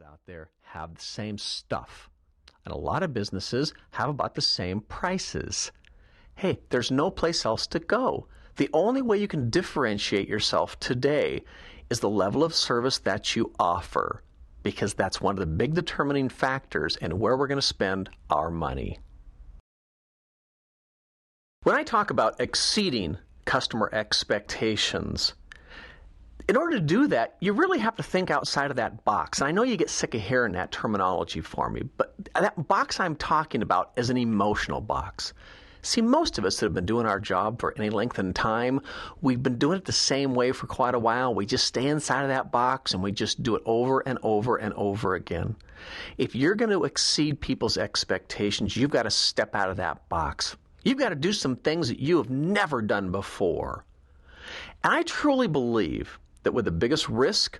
out there have the same stuff, and a lot of businesses have about the same prices. Hey, there's no place else to go. The only way you can differentiate yourself today is the level of service that you offer, because that's one of the big determining factors in where we're going to spend our money. When I talk about exceeding customer expectations, in order to do that, you really have to think outside of that box. And I know you get sick of hearing that terminology for me, but that box I'm talking about is an emotional box. See, most of us that have been doing our job for any length of time, we've been doing it the same way for quite a while. We just stay inside of that box and we just do it over and over and over again. If you're going to exceed people's expectations, you've got to step out of that box. You've got to do some things that you have never done before. And I truly believe that with the biggest risk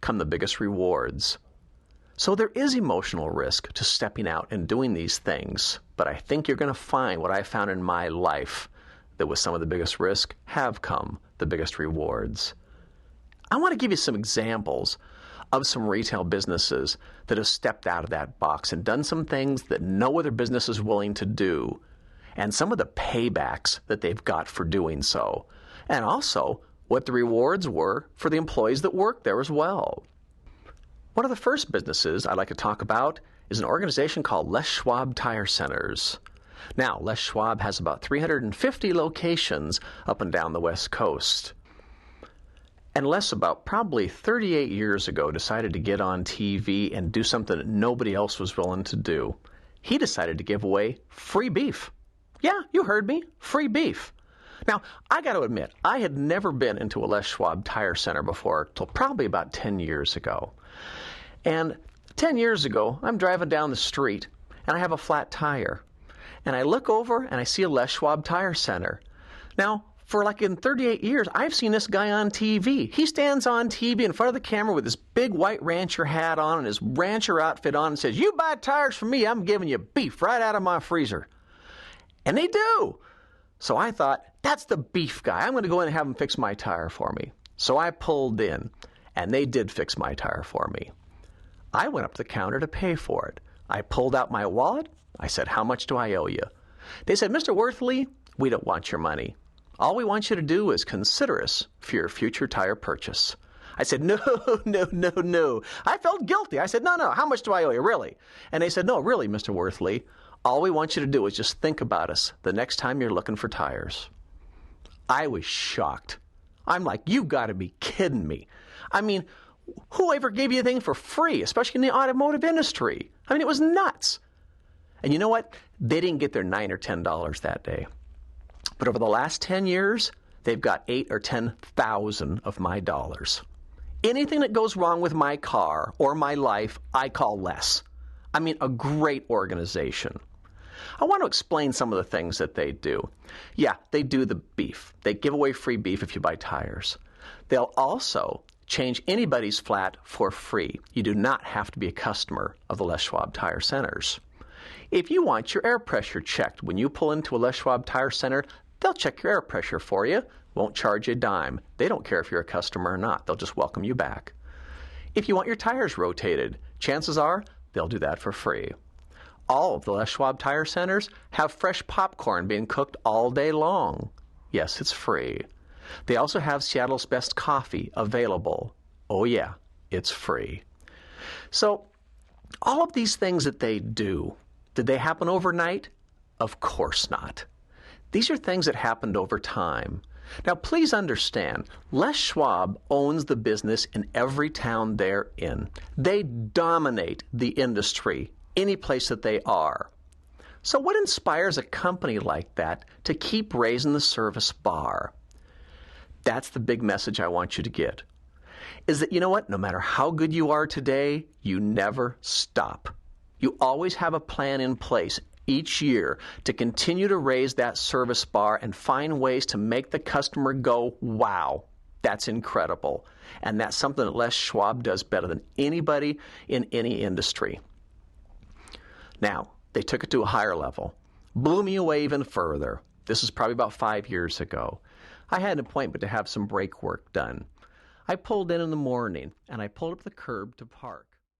come the biggest rewards. So there is emotional risk to stepping out and doing these things, but I think you're going to find what I found in my life, that with some of the biggest risk have come the biggest rewards. I want to give you some examples of some retail businesses that have stepped out of that box and done some things that no other business is willing to do, and some of the paybacks that they've got for doing so, and also what the rewards were for the employees that work there as well. One of the first businesses I'd like to talk about is an organization called Les Schwab Tire Centers. Now, Les Schwab has about 350 locations up and down the West Coast. And Les, about probably 38 years ago, decided to get on TV and do something that nobody else was willing to do. He decided to give away free beef. Yeah, you heard me, free beef. Now, I got to admit, I had never been into a Les Schwab Tire Center before till probably about 10 years ago. And 10 years ago, I'm driving down the street, and I have a flat tire. And I look over, and I see a Les Schwab Tire Center. Now, for like in 38 years, I've seen this guy on TV. He stands on TV in front of the camera with his big white rancher hat on and his rancher outfit on and says, "You buy tires from me, I'm giving you beef right out of my freezer." And they do. So I thought, that's the beef guy. I'm going to go in and have him fix my tire for me. So I pulled in, and they did fix my tire for me. I went up to the counter to pay for it. I pulled out my wallet. I said, "How much do I owe you?" They said, "Mr. Worthley, we don't want your money. All we want you to do is consider us for your future tire purchase." I said, "No. I felt guilty. I said, no, how much do I owe you, really?" And they said, "No, really, Mr. Worthley, all we want you to do is just think about us the next time you're looking for tires." I was shocked. I'm like, you got to be kidding me. I mean, who ever gave you anything for free, especially in the automotive industry? I mean, it was nuts. And you know what? They didn't get their $9 or $10 that day. But over the last 10 years, they've got 8 or 10,000 of my dollars. Anything that goes wrong with my car or my life, I call Les. I mean, a great organization. I want to explain some of the things that they do. Yeah, they do the beef. They give away free beef if you buy tires. They'll also change anybody's flat for free. You do not have to be a customer of the Les Schwab Tire Centers. If you want your air pressure checked when you pull into a Les Schwab Tire Center, they'll check your air pressure for you. Won't charge you a dime. They don't care if you're a customer or not. They'll just welcome you back. If you want your tires rotated, chances are they'll do that for free. All of the Les Schwab Tire Centers have fresh popcorn being cooked all day long. Yes, it's free. They also have Seattle's best coffee available. Oh yeah, it's free. So, all of these things that they do, did they happen overnight? Of course not. These are things that happened over time. Now, please understand, Les Schwab owns the business in every town they're in. They dominate the industry any place that they are. So what inspires a company like that to keep raising the service bar? That's the big message I want you to get. Is that, you know what, no matter how good you are today, you never stop. You always have a plan in place each year to continue to raise that service bar and find ways to make the customer go, wow, that's incredible. And that's something that Les Schwab does better than anybody in any industry. Now, they took it to a higher level, blew me away even further. This was probably about 5 years ago. I had an appointment to have some brake work done. I pulled in the morning, and I pulled up the curb to park.